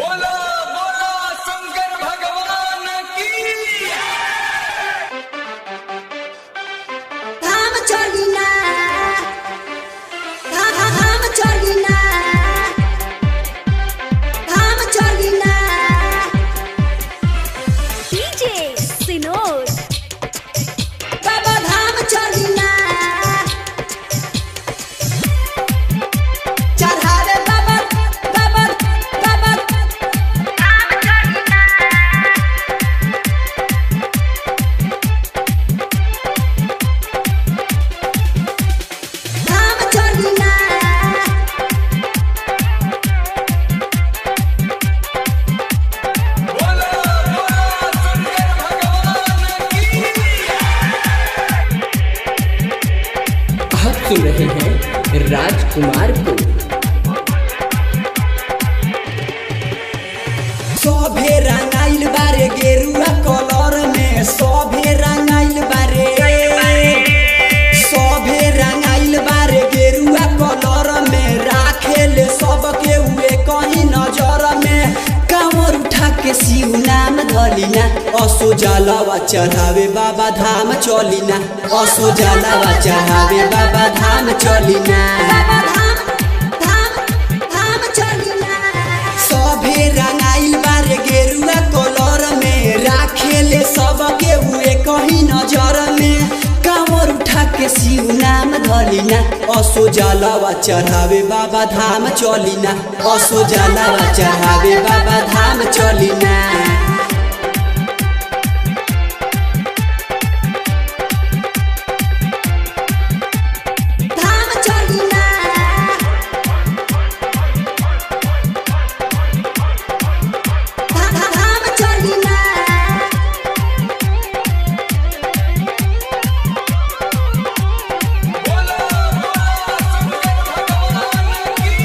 बोलो बोलो शंकर भगवान की। धाम चलिना धाम चलिना धाम चलिना डीजे सिनोर बाबा धाम चलिना चढ़ावे बाबा बाबा बाबा धाम चलिना धाम चलिना बोलो बोलो शंकर भगवान की। आप सुन रहे हैं राजकुमार को। सभे रंगाइल बारे गेरुआ कलर में, सभे रंगाइल बारे, सभे रंगाइल बारे गेरुआ कलर में। राखेल सबके हुए कहीं नजर में, कांवर उठा के शिव नाम धलिना। असो जलावा चढ़ावे बाबा धाम चलिना, असो जलावा चढ़ावे बाबा धाम चलिना। बाबा धाम धाम धाम चलिना सभे रंगाइल बारे गेरुआ कलर में। राखेले सबके हुए कहीं नजर में, कांवर उठा के शिव नाम धलिना। असो जलावा चढ़ावे बाबा धाम चलिना, असो जलावा चढ़ावे बाबा धाम चलिना। धाम चलिना धाम चलिना बोलो बोलो शंकर भगवान की।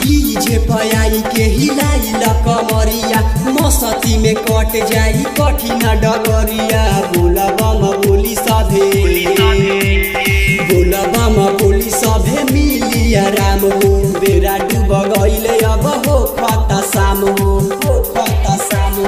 डीजे पयाई के हिलाई कमरिया, मस्ती में कट जाई कठिन डगरिया। बोला बम बोली सभे, बोला बम बोली सभे मिली आराम हो। बेरा डूब गईले अब हो खता शाम हो, हो खता शाम हो,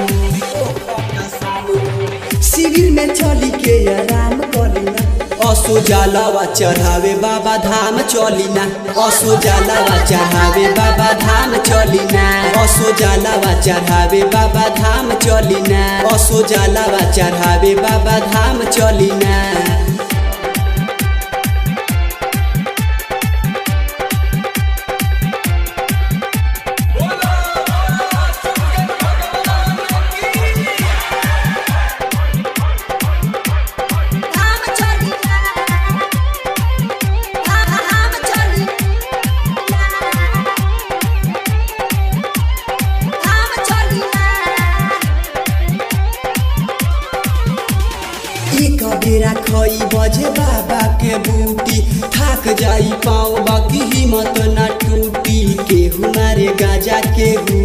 हो खता शाम हो। शिविर में चली के आराम कलिना, असो जलावा चढ़ावे बाबा धाम चलिना, असो जलावा चढ़ावे बाबा धाम चलिना। असो जलावा चढ़ावे बाबा धाम चलिना, असो जलावा चढ़ावे बाबा धाम चलिना। बोलो बोलो शंकर भगवान की। धाम चलिना धाम चलिना धाम चलिना एक बेरा खई बजे बाबा के बूटी, थाक जाई पाओ बाकी हिम्मत न टूटी। केहू मारे गाजा केहू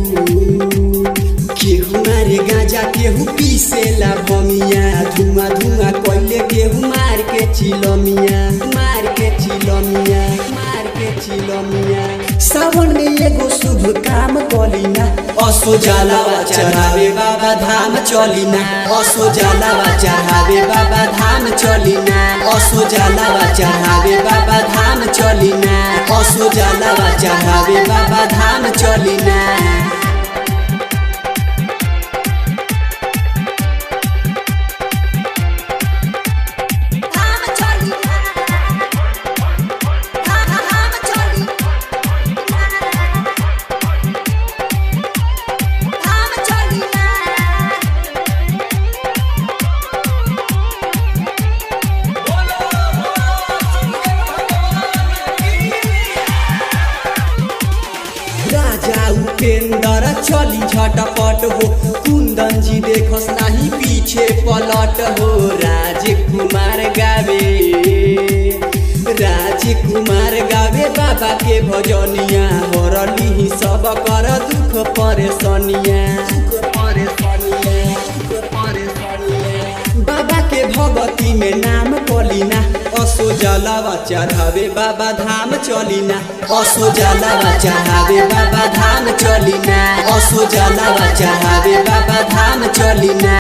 मारे गाजा, केहू पीसेला भमिया। धुआं धुआं कोइले केहू मार के चिलमिया, मार के चिलमिया, मार के चिलमिया। सावन में एगो शुभ काम कलिना, असो जलावा चढ़ावे बाबा धाम चलिना, असो जलावा चढ़ावे बाबा धाम चलिना, असो जलावा चढ़ावे बाबा धाम चलिना, असो जलावा चढ़ावे बाबा धाम चलिना। धाम चलिना धाम चलिना धाम चलिना बोलो बोलो शंकर भगवान की। राजा उपेंद्र चली झटपट हो, कुंदन जी देखस नाही पीछे पलट हो। राजकुमार गावे, राजकुमार गावे बाबा के भजनिया। हरली सब कर दुख परेशानिया, दुख परेशानिया, दुख परेशानिया। बाबा के भगती में नाम कलिना, असो असो जलावा चढ़ावे बाबा धाम चलिना असो जलावा चढ़ावे बाबा धाम चलिना असो जलावा चढ़ावे बाबा धाम चलिना।